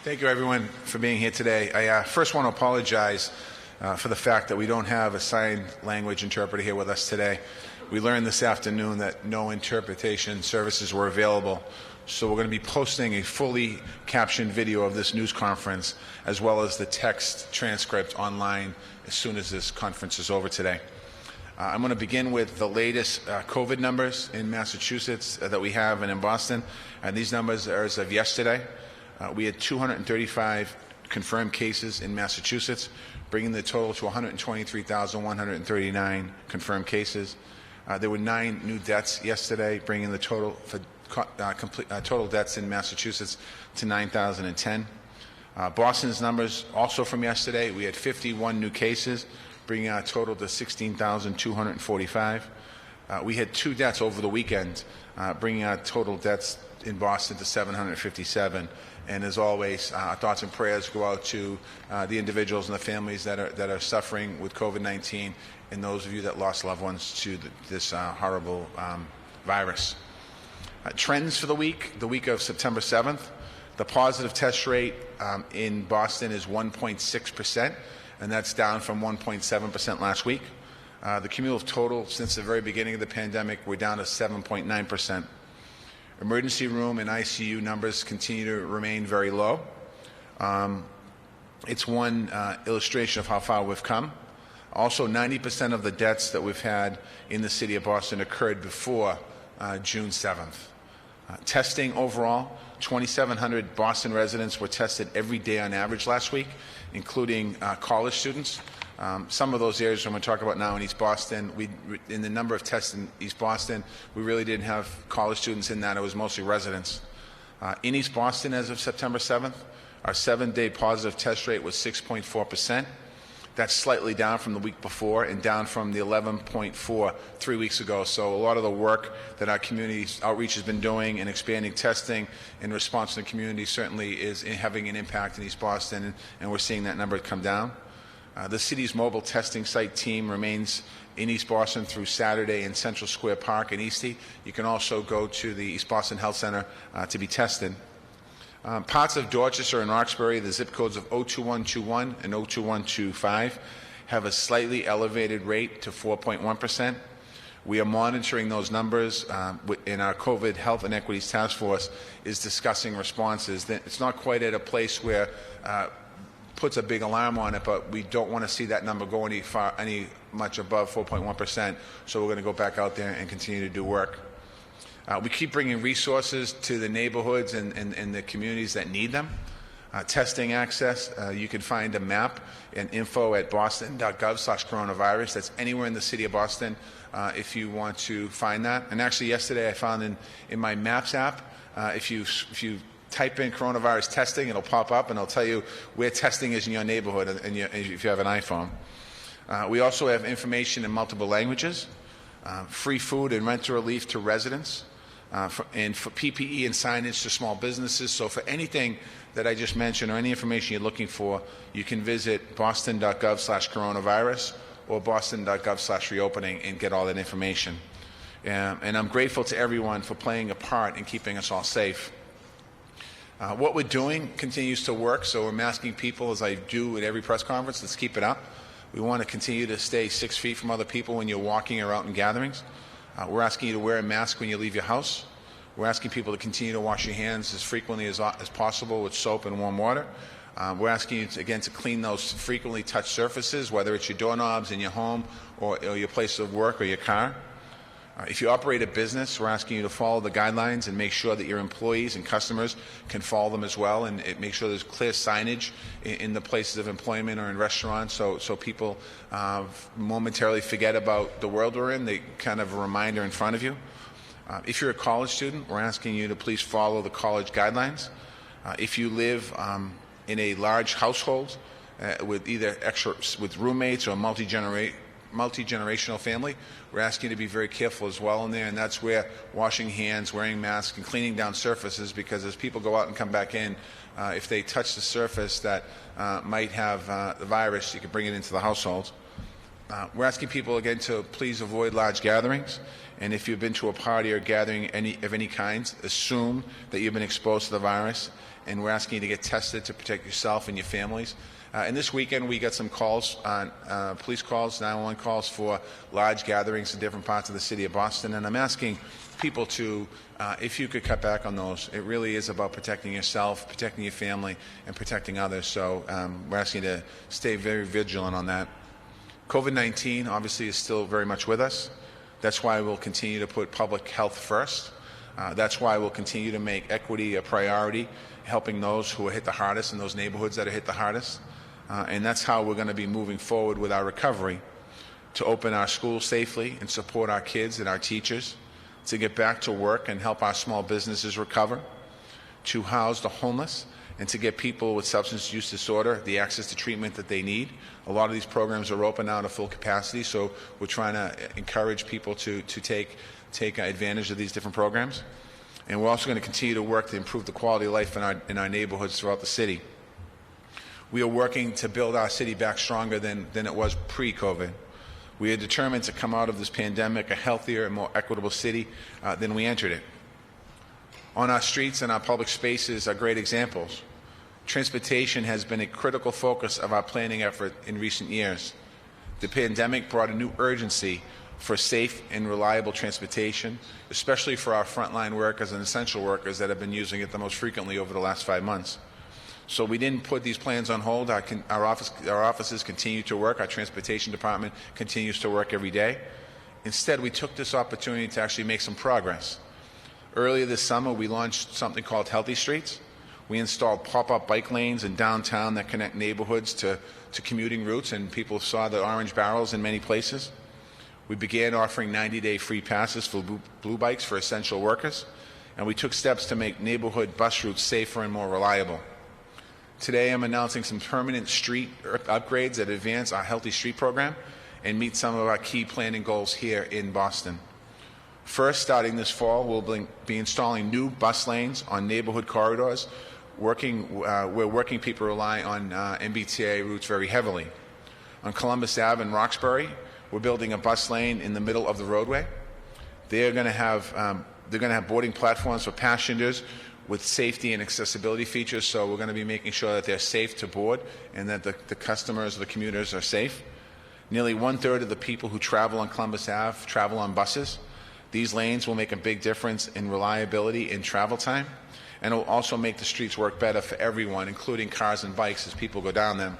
Thank you, everyone, for being here today. I first want to apologize for the fact that we don't have a sign language interpreter here with us today. We learned this afternoon that no interpretation services were available, so we're going to be posting a fully captioned video of this news conference as well as the text transcript online as soon as this conference is over today. I'm going to begin with the latest COVID numbers in Massachusetts that we have and in Boston. And these numbers are as of yesterday. We had 235 confirmed cases in Massachusetts, bringing the total to 123,139 confirmed cases. There were 9 new deaths yesterday, bringing the total for total deaths in Massachusetts to 9,010. Boston's numbers also from yesterday, we had 51 new cases, bringing our total to 16,245. We had 2 deaths over the weekend, bringing our total deaths in Boston to 757. And as always, our thoughts and prayers go out to the individuals and the families that are suffering with COVID-19 and those of you that lost loved ones to this horrible virus. Trends for the week of September 7th. The positive test rate in Boston is 1.6%, and that's down from 1.7% last week. The cumulative total since the very beginning of the pandemic, we're down to 7.9%. Emergency room and ICU numbers continue to remain very low. It's one illustration of how far we've come. Also, 90% of the deaths that we've had in the city of Boston occurred before June 7th. Testing overall, 2,700 Boston residents were tested every day on average last week, including college students. Some of those areas I'm going to talk about now in East Boston, in the number of tests in East Boston, we really didn't have college students in that. It was mostly residents. In East Boston, as of September 7th, our 7-day positive test rate was 6.4%. That's slightly down from the week before and down from the 11.4 3 weeks ago. So a lot of the work that our community outreach has been doing and expanding testing in response to the community certainly is having an impact in East Boston, and we're seeing that number come down. The city's mobile testing site team remains in East Boston through Saturday in Central Square Park in Eastie. You can also go to the East Boston Health Center to be tested. Parts of Dorchester and Roxbury, the zip codes of 02121 and 02125, have a slightly elevated rate to 4.1%. We are monitoring those numbers, and our COVID Health and Equities Task Force is discussing responses. It's not quite at a place where puts a big alarm on it, but we don't want to see that number go any much above 4.1%, so we're going to go back out there and continue to do work. We keep bringing resources to the neighborhoods and the communities that need them. Testing access, you can find a map and info at boston.gov/coronavirus. That's anywhere in the city of Boston if you want to find that. And actually yesterday I found in my Maps app, if you type in coronavirus testing, it'll pop up and it'll tell you where testing is in your neighborhood and if you have an iPhone. We also have information in multiple languages, free food and rent relief to residents, and for PPE and signage to small businesses. So for anything that I just mentioned or any information you're looking for, you can visit boston.gov/coronavirus or boston.gov/reopening and get all that information. And I'm grateful to everyone for playing a part in keeping us all safe. What we're doing continues to work, so we're masking people as I do at every press conference. Let's keep it up. We want to continue to stay 6 feet from other people when you're walking or out in gatherings. We're asking you to wear a mask when you leave your house. We're asking people to continue to wash your hands as frequently as possible with soap and warm water. We're asking you, again, to clean those frequently touched surfaces, whether it's your doorknobs in your home or your place of work or your car. If you operate a business, we're asking you to follow the guidelines and make sure that your employees and customers can follow them as well, and make sure there's clear signage in the places of employment or in restaurants so people momentarily forget about the world we're in. They kind of a reminder in front of you. If you're a college student, we're asking you to please follow the college guidelines. If you live in a large household with either with roommates or multi-generational family, we're asking you to be very careful as well in there, and that's where washing hands, wearing masks, and cleaning down surfaces, because as people go out and come back in, if they touch the surface that might have the virus, you can bring it into the household. We're asking people again to please avoid large gatherings, and if you've been to a party or gathering of any kind, assume that you've been exposed to the virus, and we're asking you to get tested to protect yourself and your families. And this weekend we got some calls, police calls, 911 calls for large gatherings in different parts of the city of Boston, and I'm asking people to, if you could cut back on those. It really is about protecting yourself, protecting your family, and protecting others, so we're asking you to stay very vigilant on that. COVID-19 obviously is still very much with us. That's why we'll continue to put public health first. That's why we'll continue to make equity a priority, helping those who are hit the hardest in those neighborhoods that are hit the hardest. And that's how we're going to be moving forward with our recovery, to open our schools safely and support our kids and our teachers, to get back to work and help our small businesses recover, to house the homeless, and to get people with substance use disorder the access to treatment that they need. A lot of these programs are open now to full capacity, so we're trying to encourage people to take advantage of these different programs. And we're also going to continue to work to improve the quality of life in our neighborhoods throughout the city. We are working to build our city back stronger than it was pre-COVID. We are determined to come out of this pandemic a healthier and more equitable city than we entered it. On our streets and our public spaces are great examples. Transportation has been a critical focus of our planning effort in recent years. The pandemic brought a new urgency for safe and reliable transportation, especially for our frontline workers and essential workers that have been using it the most frequently over the last 5 months. So we didn't put these plans on hold. Our offices continue to work. Our transportation department continues to work every day. Instead, we took this opportunity to actually make some progress. Earlier this summer, we launched something called Healthy Streets. We installed pop-up bike lanes in downtown that connect neighborhoods to commuting routes, and people saw the orange barrels in many places. We began offering 90-day free passes for blue bikes for essential workers, and we took steps to make neighborhood bus routes safer and more reliable. Today, I'm announcing some permanent street upgrades that advance our Healthy Street program and meet some of our key planning goals here in Boston. First, starting this fall, we'll be installing new bus lanes on neighborhood corridors, where working people rely on MBTA routes very heavily. On Columbus Ave in Roxbury, we're building a bus lane in the middle of the roadway. They're going to have boarding platforms for passengers with safety and accessibility features, so we're going to be making sure that they're safe to board and that the customers, the commuters, are safe. Nearly 1/3 of the people who travel on Columbus Ave travel on buses. These lanes will make a big difference in reliability in travel time, and it will also make the streets work better for everyone, including cars and bikes, as people go down them.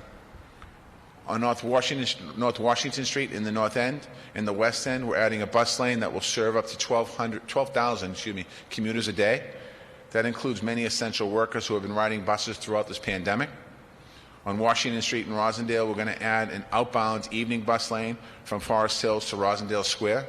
On North Washington Street in the North End and the West End, we're adding a bus lane that will serve up to 12,000 commuters a day. That includes many essential workers who have been riding buses throughout this pandemic. On Washington Street in Rosendale, we're going to add an outbound evening bus lane from Forest Hills to Rosendale Square.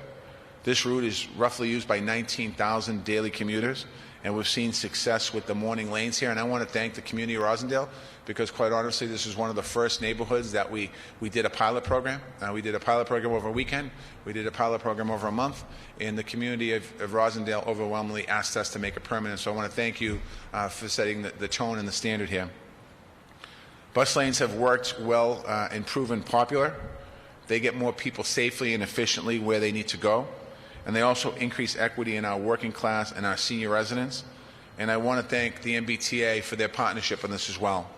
This route is roughly used by 19,000 daily commuters, and we've seen success with the morning lanes here. And I want to thank the community of Rosendale, because quite honestly, this is one of the first neighborhoods that we did a pilot program. We did a pilot program over a weekend. We did a pilot program over a month, and the community of Rosendale overwhelmingly asked us to make it permanent. So I want to thank you for setting the tone and the standard here. Bus lanes have worked well and proven popular. They get more people safely and efficiently where they need to go, and they also increase equity in our working class and our senior residents. And I want to thank the MBTA for their partnership on this as well.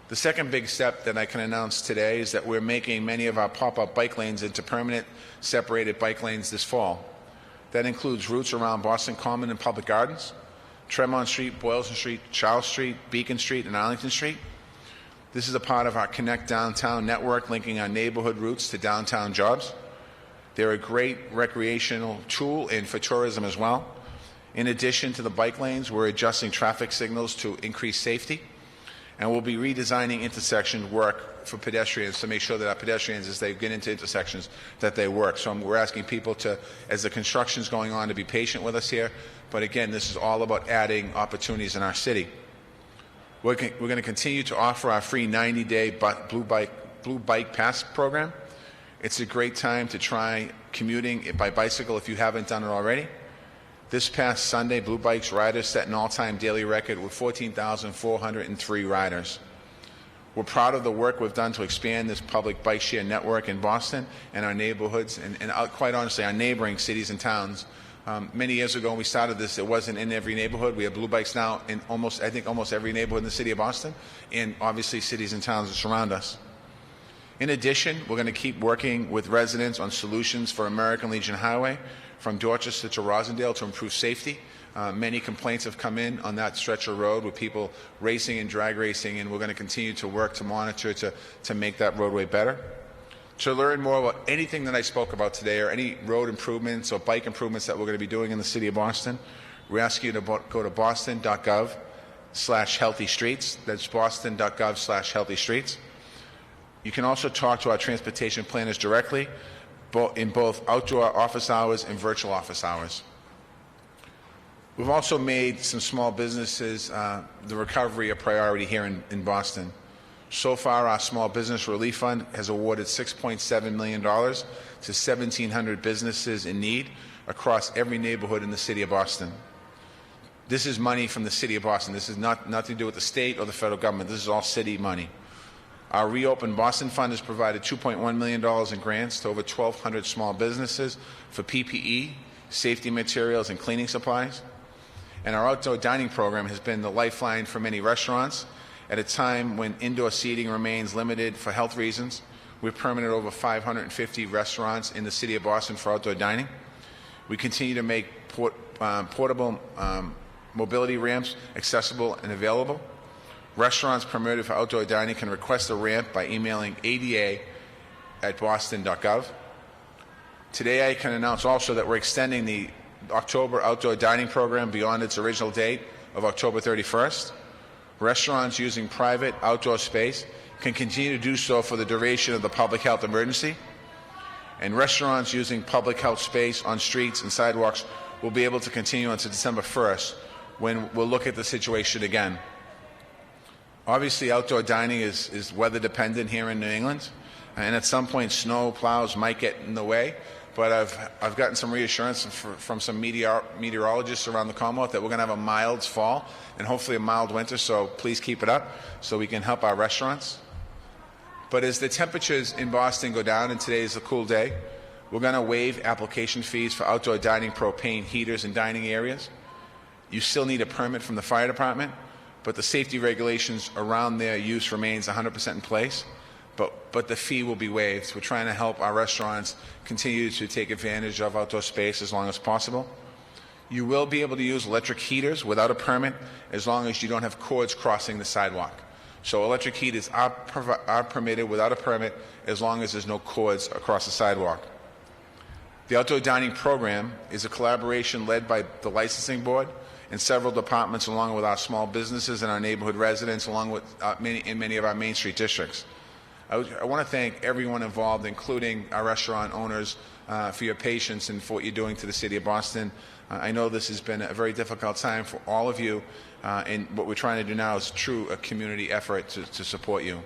The second big step that I can announce today is that we're making many of our pop-up bike lanes into permanent separated bike lanes this fall. That includes routes around Boston Common and Public Gardens, Tremont Street, Boylston Street, Charles Street, Beacon Street, and Arlington Street. This is a part of our Connect Downtown network, linking our neighborhood routes to downtown jobs. They're a great recreational tool and for tourism as well. In addition to the bike lanes, we're adjusting traffic signals to increase safety, and we'll be redesigning intersection work for pedestrians to make sure that our pedestrians, as they get into intersections, that they work. So we're asking people to, as the construction's going on, to be patient with us here. But again, this is all about adding opportunities in our city. We're going to continue to offer our free 90-day Blue Bike Pass program. It's a great time to try commuting by bicycle if you haven't done it already. This past Sunday, Blue Bikes riders set an all-time daily record with 14,403 riders. We're proud of the work we've done to expand this public bike share network in Boston and our neighborhoods and quite honestly, our neighboring cities and towns. Many years ago when we started this, it wasn't in every neighborhood. We have blue bikes now in almost every neighborhood in the city of Boston, and obviously cities and towns that surround us. In addition, we're going to keep working with residents on solutions for American Legion Highway from Dorchester to Rosendale to improve safety. Many complaints have come in on that stretch of road with people racing and drag racing, and we're going to continue to work to monitor to make that roadway better. To learn more about anything that I spoke about today or any road improvements or bike improvements that we're going to be doing in the city of Boston, we ask you to go to boston.gov/healthy-streets. That's boston.gov/healthy-streets. You can also talk to our transportation planners directly in both outdoor office hours and virtual office hours. We've also made some small businesses the recovery a priority here in Boston. So far, our Small Business Relief Fund has awarded $6.7 million to 1,700 businesses in need across every neighborhood in the city of Boston. This is money from the city of Boston. This is nothing to do with the state or the federal government. This is all city money. Our Reopen Boston Fund has provided $2.1 million in grants to over 1,200 small businesses for PPE, safety materials, and cleaning supplies. And our outdoor dining program has been the lifeline for many restaurants. At a time when indoor seating remains limited for health reasons, we've permitted over 550 restaurants in the city of Boston for outdoor dining. We continue to make portable mobility ramps accessible and available. Restaurants permitted for outdoor dining can request a ramp by emailing ada@boston.gov. Today I can announce also that we're extending the October outdoor dining program beyond its original date of October 31st. Restaurants using private outdoor space can continue to do so for the duration of the public health emergency. And restaurants using public health space on streets and sidewalks will be able to continue until December 1st, when we'll look at the situation again. Obviously, outdoor dining is weather dependent here in New England, and at some point snow plows might get in the way. But I've gotten some reassurance from some meteorologists around the Commonwealth that we're going to have a mild fall and hopefully a mild winter, so please keep it up so we can help our restaurants. But as the temperatures in Boston go down, and today is a cool day, we're going to waive application fees for outdoor dining propane heaters in dining areas. You still need a permit from the fire department, but the safety regulations around their use remains 100% in place. But the fee will be waived. We're trying to help our restaurants continue to take advantage of outdoor space as long as possible. You will be able to use electric heaters without a permit as long as you don't have cords crossing the sidewalk. So electric heaters are permitted without a permit as long as there's no cords across the sidewalk. The outdoor dining program is a collaboration led by the licensing board and several departments, along with our small businesses and our neighborhood residents, along with many of our Main Street districts. I want to thank everyone involved, including our restaurant owners, for your patience and for what you're doing to the city of Boston. I know this has been a very difficult time for all of you, and what we're trying to do now is a community effort to support you.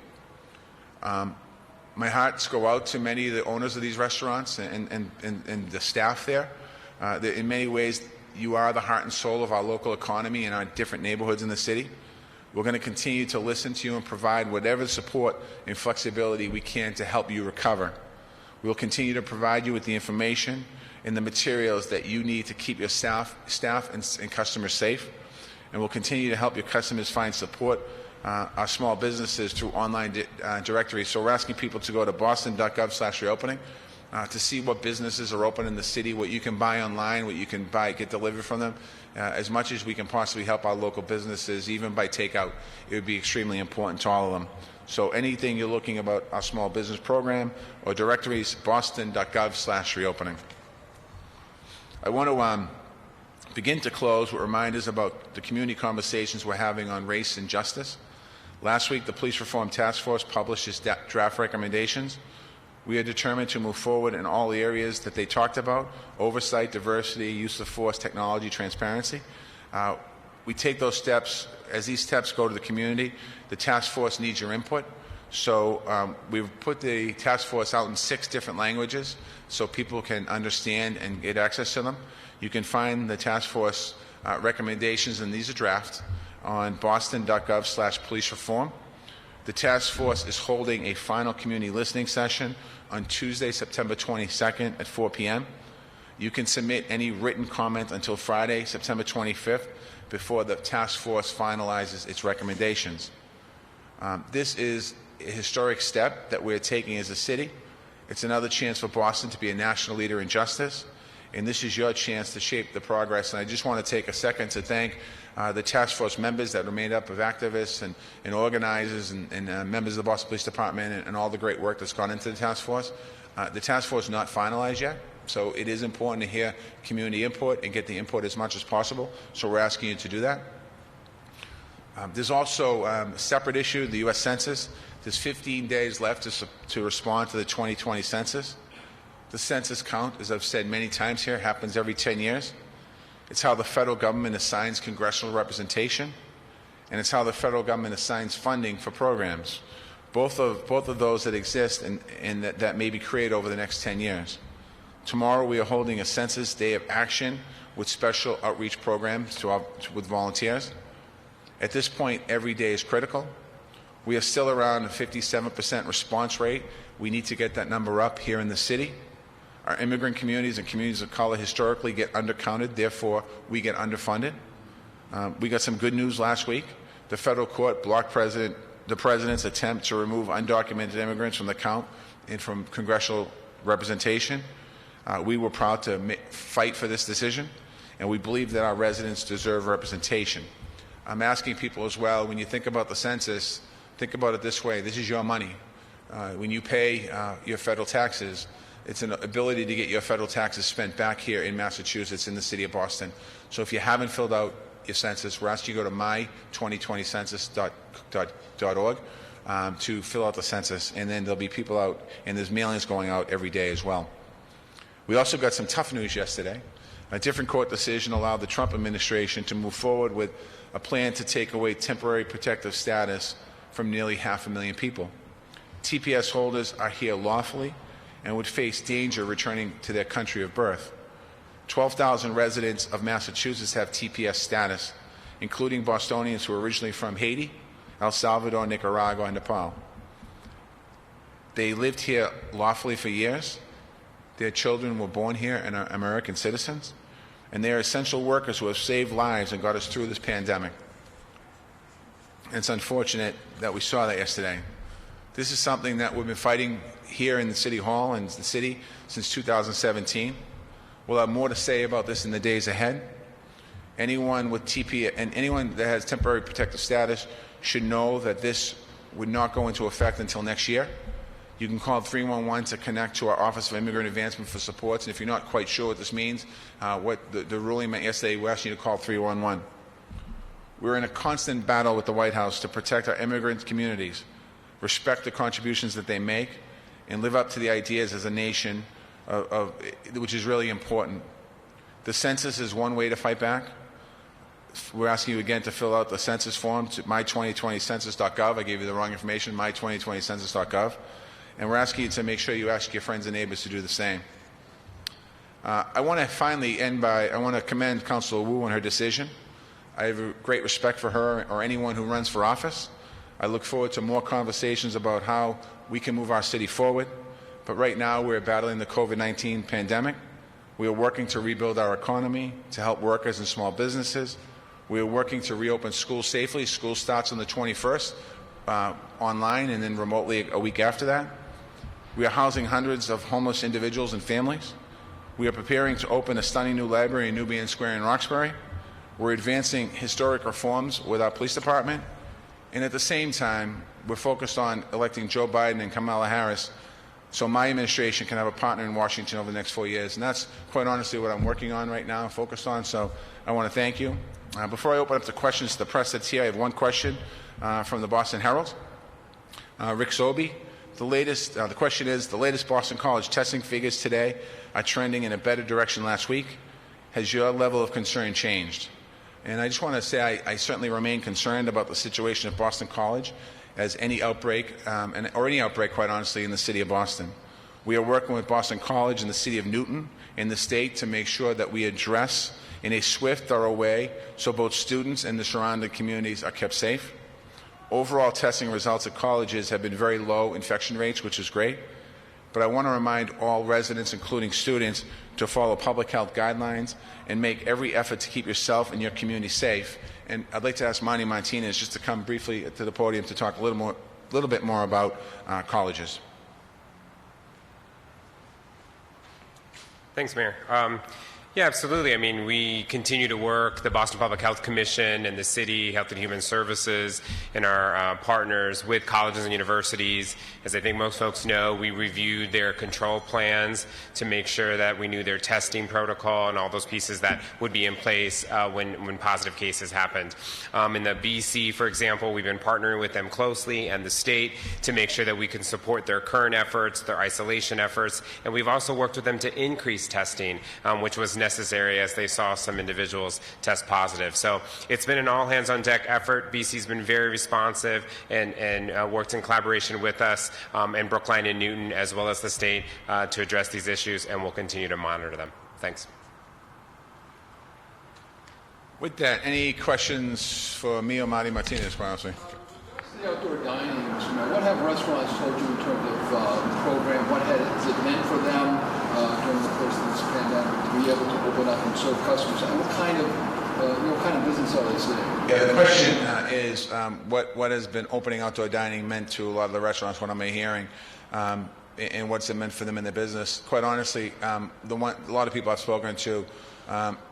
My hearts go out to many of the owners of these restaurants and the staff there. In many ways, you are the heart and soul of our local economy and our different neighborhoods in the city. We're going to continue to listen to you and provide whatever support and flexibility we can to help you recover. We'll continue to provide you with the information and the materials that you need to keep your staff and customers safe. And we'll continue to help your customers find support, our small businesses, through online directories. So we're asking people to go to boston.gov/reopening to see what businesses are open in the city, what you can buy online, what you can get delivered from them. As much as we can possibly help our local businesses, even by takeout, it would be extremely important to all of them. So anything you're looking about our small business program or directories, boston.gov/reopening. I want to begin to close with reminders about the community conversations we're having on race and justice. Last week, the Police Reform Task Force published its draft recommendations. We are determined to move forward in all the areas that they talked about: oversight, diversity, use of force, technology, transparency. We take those steps. As these steps go to the community, the task force needs your input. So we've put the task force out in 6 different languages so people can understand and get access to them. You can find the task force recommendations, and these are drafts, on boston.gov/police reform. The task force is holding a final community listening session on Tuesday, September 22nd at 4 p.m. You can submit any written comment until Friday, September 25th, before the task force finalizes its recommendations. This is a historic step that we're taking as a city. It's another chance for Boston to be a national leader in justice, and this is your chance to shape the progress. And I just want to take a second to thank the task force members that are made up of activists and organizers and members of the Boston Police Department and all the great work that's gone into the task force. The task force is not finalized yet, so it is important to hear community input and get the input as much as possible, so we're asking you to do that. There's also a separate issue, the U.S. Census. There's 15 days left to respond to the 2020 census. The census count, as I've said many times here, happens every 10 years. It's how the federal government assigns congressional representation, and it's how the federal government assigns funding for programs, both of those that exist and that may be created over the next 10 years. Tomorrow we are holding a Census Day of Action with special outreach programs with volunteers. At this point, every day is critical. We are still around a 57% response rate. We need to get that number up here in the city. Our immigrant communities and communities of color historically get undercounted, therefore we get underfunded. We got some good news last week. The federal court blocked the president's attempt to remove undocumented immigrants from the count and from congressional representation. We were proud to fight for this decision, and we believe that our residents deserve representation. I'm asking people as well, when you think about the census, think about it this way. This is your money. When you pay your federal taxes, it's an ability to get your federal taxes spent back here in Massachusetts, in the city of Boston. So if you haven't filled out your census, we're asking you to go to my2020census.org to fill out the census, and then there'll be people out, and there's mailings going out every day as well. We also got some tough news yesterday. A different court decision allowed the Trump administration to move forward with a plan to take away temporary protective status from nearly 500,000 people. TPS holders are here lawfully and would face danger returning to their country of birth. 12,000 residents of Massachusetts have TPS status, including Bostonians who are originally from Haiti, El Salvador, Nicaragua, and Nepal. They lived here lawfully for years. Their children were born here and are American citizens, and they are essential workers who have saved lives and got us through this pandemic. And it's unfortunate that we saw that yesterday. This is something that we've been fighting here in the City Hall and the city since 2017. We'll have more to say about this in the days ahead. Anyone with TP and anyone that has temporary protective status should know that this would not go into effect until next year. You can call 311 to connect to our Office of Immigrant Advancement for supports. And if you're not quite sure what this means, what the ruling meant yesterday, we're asking you to call 311. We're in a constant battle with the White House to protect our immigrant communities, respect the contributions that they make, and live up to the ideas as a nation, which is really important. The census is one way to fight back. We're asking you again to fill out the census form to my2020census.gov. I gave you the wrong information, my2020census.gov. And we're asking you to make sure you ask your friends and neighbors to do the same. I want to finally end by, I want to commend Councilor Wu on her decision. I have a great respect for her or anyone who runs for office. I look forward to more conversations about how we can move our city forward. But right now we're battling the COVID-19 pandemic. We are working to rebuild our economy, to help workers and small businesses. We are working to reopen schools safely. School starts on the 21st online and then remotely a week after that. We are housing hundreds of homeless individuals and families. We are preparing to open a stunning new library in Nubian Square in Roxbury. We're advancing historic reforms with our police department. And at the same time, we're focused on electing Joe Biden and Kamala Harris so my administration can have a partner in Washington over the next 4 years. And that's quite honestly what I'm working on right now, focused on. So I want to thank you. Before I open up the questions to the press that's here, I have one question from the Boston Herald. Rick Sobey. The question is, the latest Boston College testing figures today are trending in a better direction last week. Has your level of concern changed? And I just want to say I certainly remain concerned about the situation at Boston College as any outbreak, or any outbreak, quite honestly, in the city of Boston. We are working with Boston College and the city of Newton and the state to make sure that we address in a swift, thorough way so both students and the surrounding communities are kept safe. Overall testing results at colleges have been very low infection rates, which is great. But I want to remind all residents, including students, to follow public health guidelines and make every effort to keep yourself and your community safe. And I'd like to ask Monty Martinez just to come briefly to the podium to talk a little bit more about colleges. Thanks, Mayor. Yeah, absolutely. I mean, we continue to work, the Boston Public Health Commission and the City Health and Human Services and our partners with colleges and universities. As I think most folks know, we reviewed their control plans to make sure that we knew their testing protocol and all those pieces that would be in place when positive cases happened. In the BC, for example, we've been partnering with them closely and the state to make sure that we can support their current efforts, their isolation efforts, and we've also worked with them to increase testing, which was necessary as they saw some individuals test positive. So it's been an all-hands-on-deck effort. BC's been very responsive and worked in collaboration with us and Brookline and Newton, as well as the state, to address these issues, and we'll continue to monitor them. Thanks. With that, any questions for me or Marty Martinez, quite honestly? The outdoor dining, what have restaurants told you in terms of the program? What has it meant for them during the course of this pandemic to be able to open up and serve customers? And what kind of business are they seeing? Yeah, the question is what has been opening outdoor dining meant to a lot of the restaurants? What am I hearing? And what's it meant for them in their business? Quite honestly, a lot of people I've spoken to,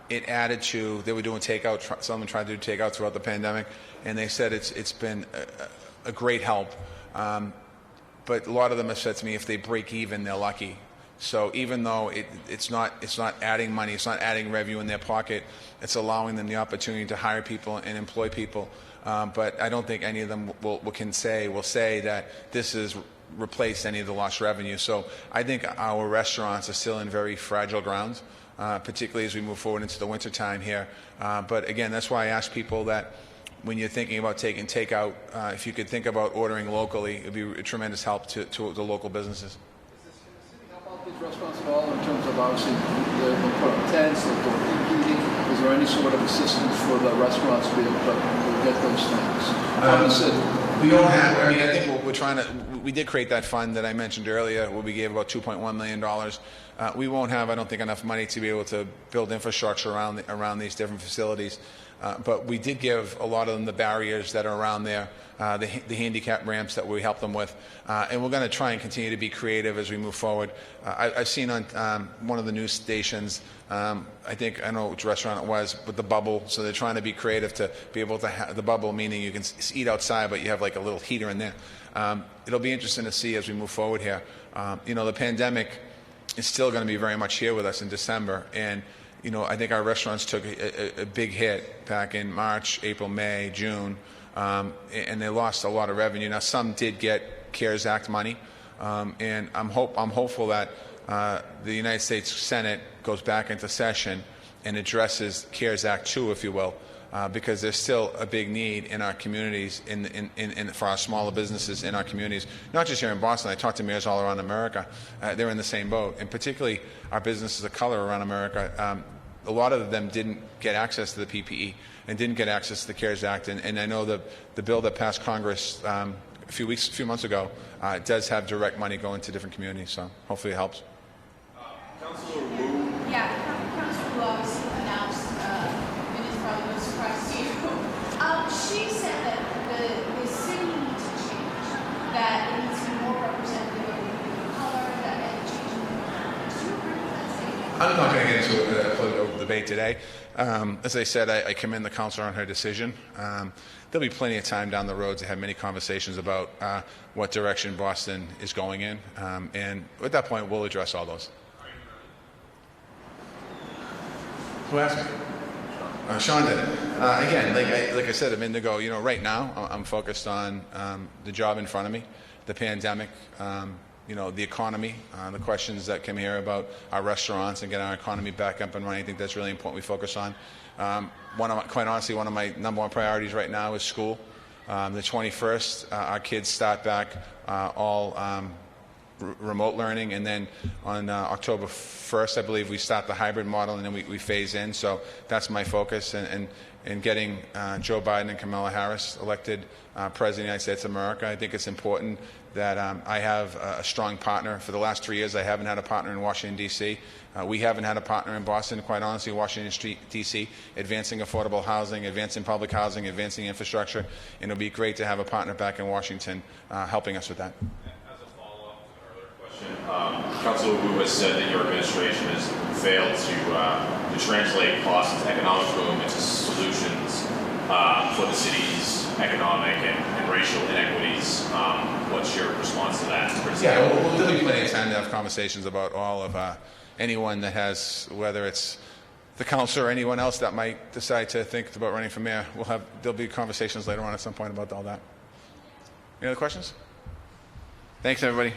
it added to, they were doing takeout, some of them tried to do takeout throughout the pandemic, and they said it's been a great help. But a lot of them have said to me, if they break even, they're lucky. So even though it's not adding money, it's not adding revenue in their pocket, it's allowing them the opportunity to hire people and employ people. But I don't think any of them will say that this has replaced any of the lost revenue. So I think our restaurants are still in very fragile grounds, particularly as we move forward into the winter time here. But again, that's why I ask people that when you're thinking about taking takeout, if you could think about ordering locally, it would be a tremendous help to the local businesses. These restaurants at all in terms of obviously they'll put up tents, they'll do heating? Is there any sort of assistance for the restaurants to be able to get those things? We don't have, I mean, I think what we're trying to, we did create that fund that I mentioned earlier where we gave about $2.1 million. We won't have, I don't think, enough money to be able to build infrastructure around these different facilities. But we did give a lot of them the barriers that are around there, the handicap ramps that we help them with. And we're going to try and continue to be creative as we move forward. I've seen on one of the news stations, I don't know which restaurant it was, but the bubble. So they're trying to be creative to be able to have the bubble, meaning you can eat outside, but you have like a little heater in there. It'll be interesting to see as we move forward here. The pandemic is still going to be very much here with us in December. And I think our restaurants took a big hit back in March, April, May, June, and they lost a lot of revenue. Now, some did get CARES Act money, and I'm hopeful that the United States Senate goes back into session and addresses CARES Act 2, if you will, because there's still a big need in our communities, for our smaller businesses in our communities, not just here in Boston. I talk to mayors all around America. They're in the same boat, and particularly our businesses of color around America. A lot of them didn't get access to the PPE and didn't get access to the CARES Act. And I know the bill that passed Congress a few months ago does have direct money going to different communities. So hopefully it helps. Councilor Wu. Yeah, Councilor Wu obviously announced, and it's probably no surprise to you. She said that the city needs to change, that it needs to be more representative of the color, that it changing. Do you agree with that statement? I'm not going to get into a political debate today. As I said, I commend the councilor on her decision. There'll be plenty of time down the road to have many conversations about what direction Boston is going in. And at that point, we'll address all those. Who asked me? Sean did. Again, like I said a minute ago, right now I'm focused on the job in front of me, the pandemic, the economy, the questions that come here about our restaurants and getting our economy back up and running. I think that's really important we focus on. Quite honestly, one of my number one priorities right now is school. The 21st, our kids start back all remote learning, and then on October 1st, I believe, we start the hybrid model, and then we phase in. So that's my focus, and getting Joe Biden and Kamala Harris elected President of the United States of America. I think it's important that I have a strong partner. For the last 3 years, I haven't had a partner in Washington, D.C. We haven't had a partner in Boston, quite honestly, Washington, D.C., advancing affordable housing, advancing public housing, advancing infrastructure, and it'll be great to have a partner back in Washington helping us with that. As a follow-up to an earlier question, Councilor Wu has said that your administration has failed to translate Boston's economic boom into solutions for the city's economic and racial inequities. What's your response to that? Yeah, there'll be plenty of time to have conversations about all of anyone that has, whether it's the council or anyone else that might decide to think about running for mayor. There'll be conversations later on at some point about all that. Any other questions? Thanks, everybody.